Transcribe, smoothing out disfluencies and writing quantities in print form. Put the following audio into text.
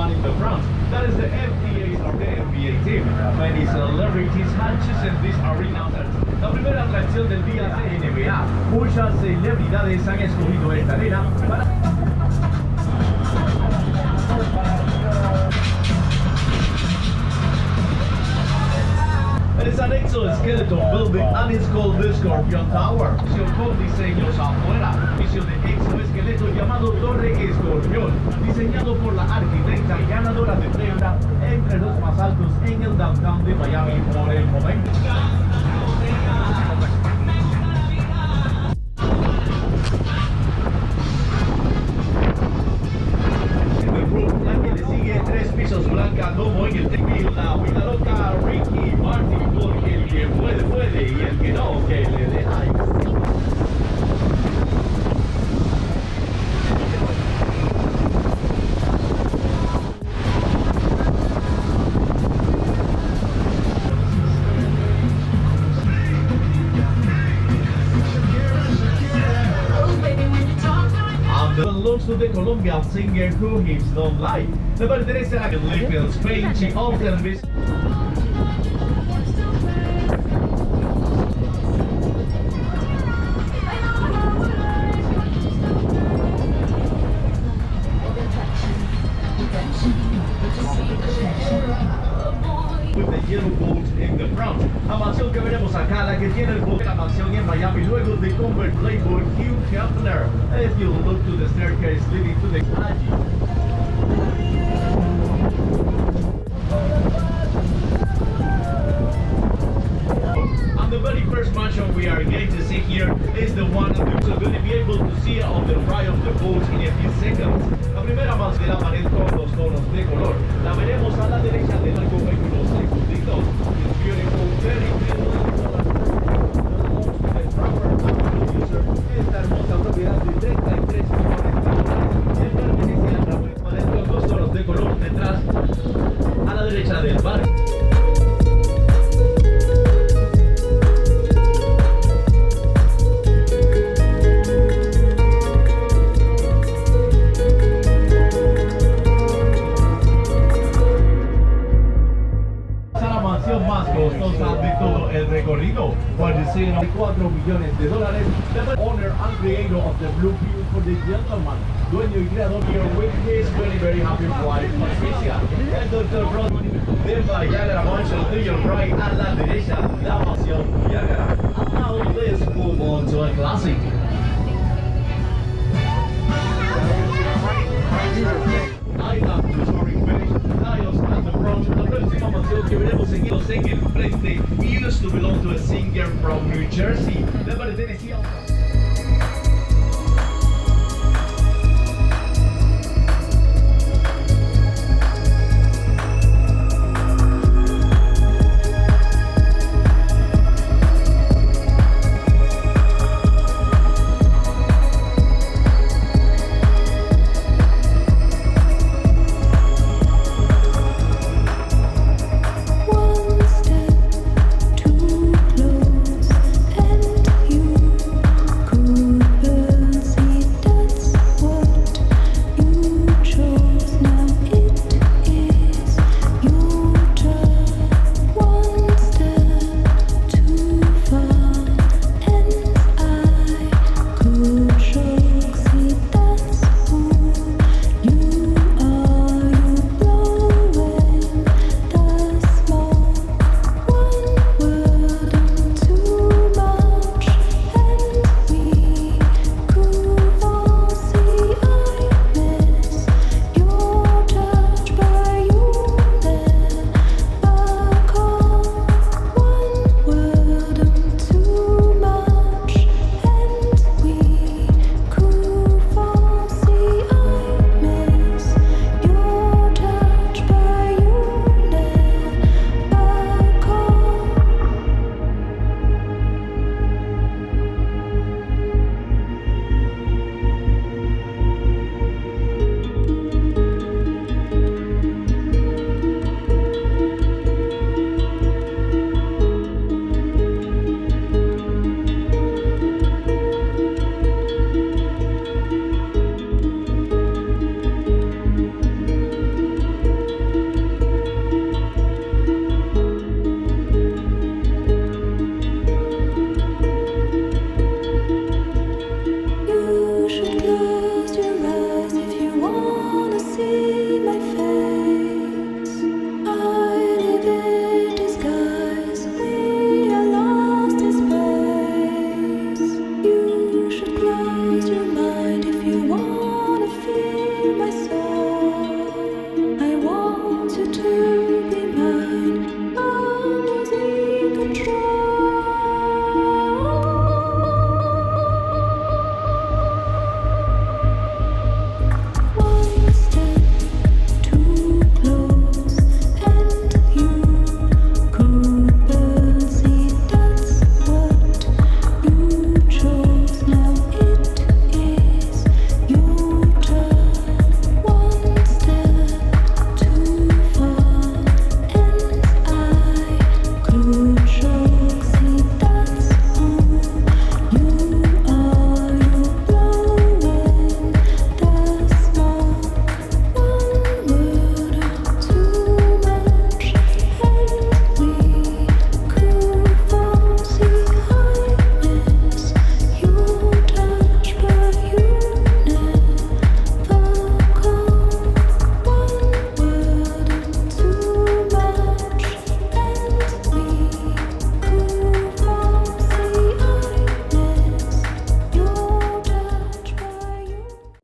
one in the front. That is the FDA's or the NBA team. Many celebrities have chosen this arena. La primera atracción del día es NBA. Muchas celebridades han escogido esta arena para... It is an exoskeleton building and it's called the Scorpion Tower. Con diseños afuera. Edificio de exoesqueleto llamado Torre Escorpión, diseñado por la arquitecta ganadora de premio entre los más altos en el downtown de Miami por el momento. Tres pisos blanca como en el tequil, la vida loca Ricky Martin, porque el que puede, puede y el que no, que le deja. Belongs to the Colombian singer who hips don't lie. Le pertenece a la Liverpool, Spain, she often visits. With the yellow boat in the front. La mansión que veremos acá, la que tiene el bote de la mansión en Miami, luego de convert Playboy Hugh Hefner. If you look to the staircase leading to the and the very first mansion we are going to see here is the one that you're going to be able to see on the right of the boat in a few seconds. La primera más de la pared con los tonos de color. La veremos a la derecha de algo en unos segunditos. It's beautiful, very esta hermosa propiedad de 33 millones de dólares que pertenece a la pared con dos tonos de color detrás a la derecha del bar. Más costosa de todo el recorrido, $4 millones. The owner and creator of the Blue Pill for the Gentleman, dueño y creador here with his very happy wife Patricia. El Dr. Brown de Viagra Mansion to your right, a la derecha la mansión Viagra. And now let's move on to a classic.